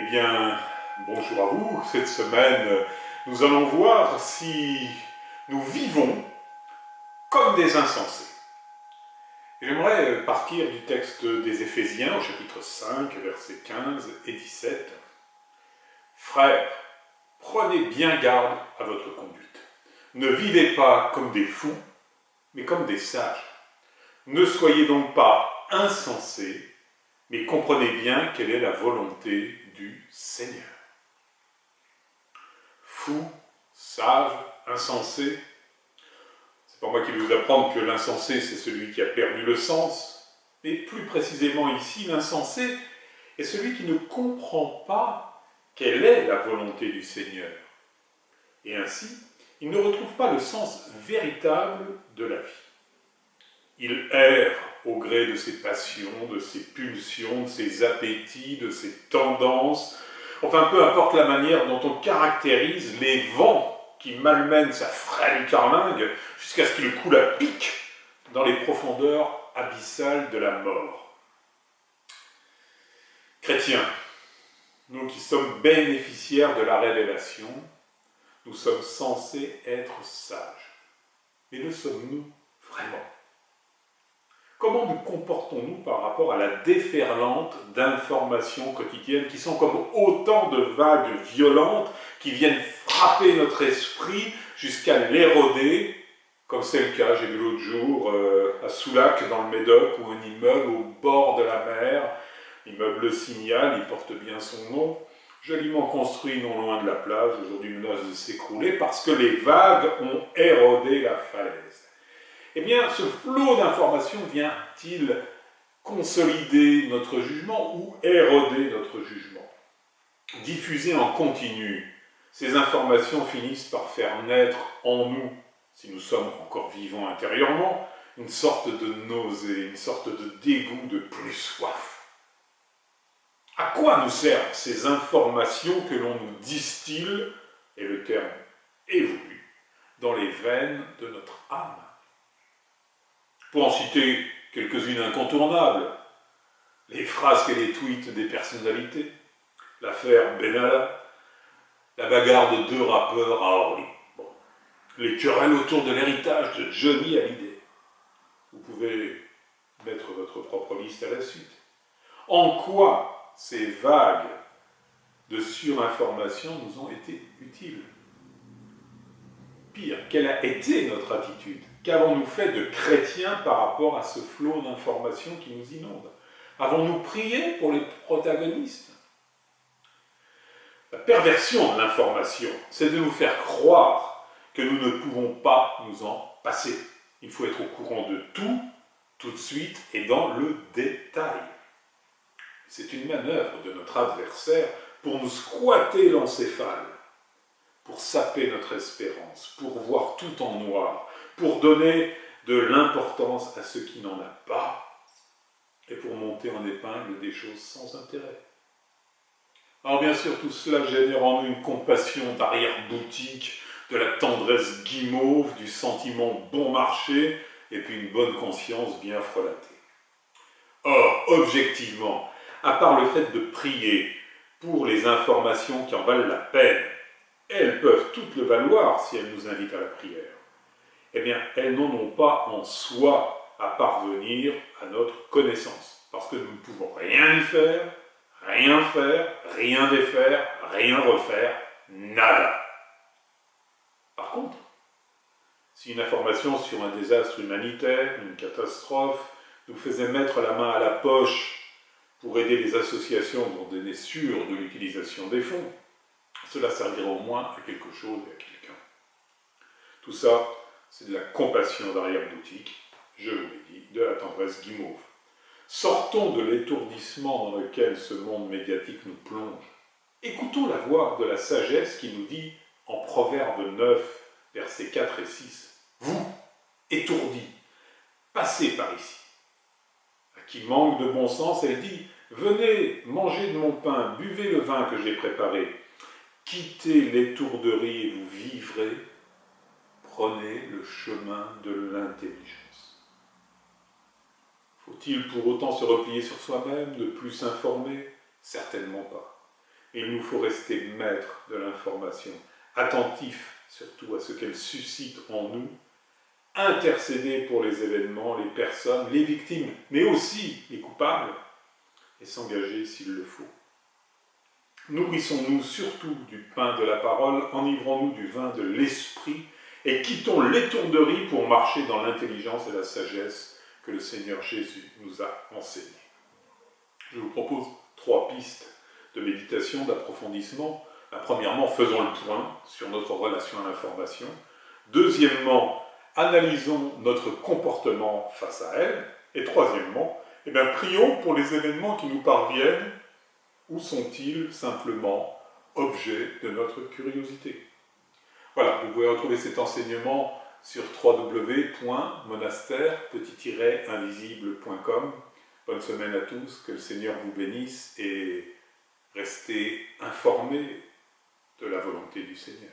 Eh bien, bonjour à vous. Cette semaine, nous allons voir si nous vivons comme des insensés. J'aimerais partir du texte des Éphésiens, au chapitre 5, versets 15 et 17. Frères, prenez bien garde à votre conduite. Ne vivez pas comme des fous, mais comme des sages. Ne soyez donc pas insensés, mais comprenez bien quelle est la volonté du Seigneur. Fou, sage, insensé. C'est pas moi qui vais vous apprendre que l'insensé, c'est celui qui a perdu le sens. Mais plus précisément ici, l'insensé est celui qui ne comprend pas quelle est la volonté du Seigneur. Et ainsi, il ne retrouve pas le sens véritable de la vie. Il erre au gré de ses passions, de ses pulsions, de ses appétits, de ses tendances. Enfin, peu importe la manière dont on caractérise les vents qui malmènent sa frêle carlingue jusqu'à ce qu'il coule à pic dans les profondeurs abyssales de la mort. Chrétiens, nous qui sommes bénéficiaires de la révélation, nous sommes censés être sages. Mais le sommes-nous vraiment ? Comment nous comportons-nous par rapport à la déferlante d'informations quotidiennes qui sont comme autant de vagues violentes qui viennent frapper notre esprit jusqu'à l'éroder, comme c'est le cas, j'ai vu l'autre jour, à Soulac, dans le Médoc, où un immeuble au bord de la mer, l'immeuble Le Signal, il porte bien son nom, joliment construit non loin de la plage, aujourd'hui menace de s'écrouler parce que les vagues ont érodé la falaise. Eh bien, ce flot d'informations vient-il consolider notre jugement ou éroder notre jugement? Diffusées en continu, ces informations finissent par faire naître en nous, si nous sommes encore vivants intérieurement, une sorte de nausée, une sorte de dégoût, de plus soif. À quoi nous servent ces informations que l'on nous distille, et le terme évolue, dans les veines de notre âme? Pour en citer quelques-unes incontournables, les frasques et les tweets des personnalités, l'affaire Benalla, la bagarre de deux rappeurs à Orly, les querelles autour de l'héritage de Johnny Hallyday. Vous pouvez mettre votre propre liste à la suite. En quoi ces vagues de surinformation nous ont été utiles? Pire, quelle a été notre attitude? Qu'avons-nous fait de chrétiens par rapport à ce flot d'informations qui nous inonde? Avons-nous prié pour les protagonistes? La perversion de l'information, c'est de nous faire croire que nous ne pouvons pas nous en passer. Il faut être au courant de tout de suite et dans le détail. C'est une manœuvre de notre adversaire pour nous squatter l'encéphale, pour saper notre espérance, pour voir tout en noir, pour donner de l'importance à ce qui n'en a pas, et pour monter en épingle des choses sans intérêt. Alors bien sûr, tout cela génère en nous une compassion d'arrière-boutique, de la tendresse guimauve, du sentiment bon marché, et puis une bonne conscience bien frelatée. Or, objectivement, à part le fait de prier pour les informations qui en valent la peine, elles peuvent toutes le valoir si elles nous invitent à la prière. Eh bien, elles n'en ont pas en soi à parvenir à notre connaissance. Parce que nous ne pouvons rien y faire, rien défaire, rien refaire, nada. Par contre, si une information sur un désastre humanitaire, une catastrophe, nous faisait mettre la main à la poche pour aider les associations dont on est sûr de l'utilisation des fonds, cela servira au moins à quelque chose et à quelqu'un. Tout ça, c'est de la compassion d'arrière-boutique, je vous l'ai dit, de la tendresse guimauve. Sortons de l'étourdissement dans lequel ce monde médiatique nous plonge. Écoutons la voix de la sagesse qui nous dit, en Proverbe 9, versets 4 et 6, « Vous, étourdis, passez par ici. » À qui manque de bon sens, elle dit, « Venez, mangez de mon pain, buvez le vin que j'ai préparé. Quittez l'étourderie et vous vivrez. Prenez le chemin de l'intelligence. » Faut-il pour autant se replier sur soi-même, ne plus s'informer? Certainement pas. Et il nous faut rester maître de l'information, attentif surtout à ce qu'elle suscite en nous, intercéder pour les événements, les personnes, les victimes, mais aussi les coupables, et s'engager s'il le faut. Nourrissons-nous surtout du pain de la parole, enivrons-nous du vin de l'esprit, et quittons l'étourderie pour marcher dans l'intelligence et la sagesse que le Seigneur Jésus nous a enseignées. Je vous propose 3 pistes de méditation, d'approfondissement. Premièrement, faisons le point sur notre relation à l'information. Deuxièmement, analysons notre comportement face à elle. Et troisièmement, prions pour les événements qui nous parviennent. Ou sont-ils simplement objets de notre curiosité? Voilà, vous pouvez retrouver cet enseignement sur www.monastère-invisible.com. Bonne semaine à tous, que le Seigneur vous bénisse et restez informés de la volonté du Seigneur.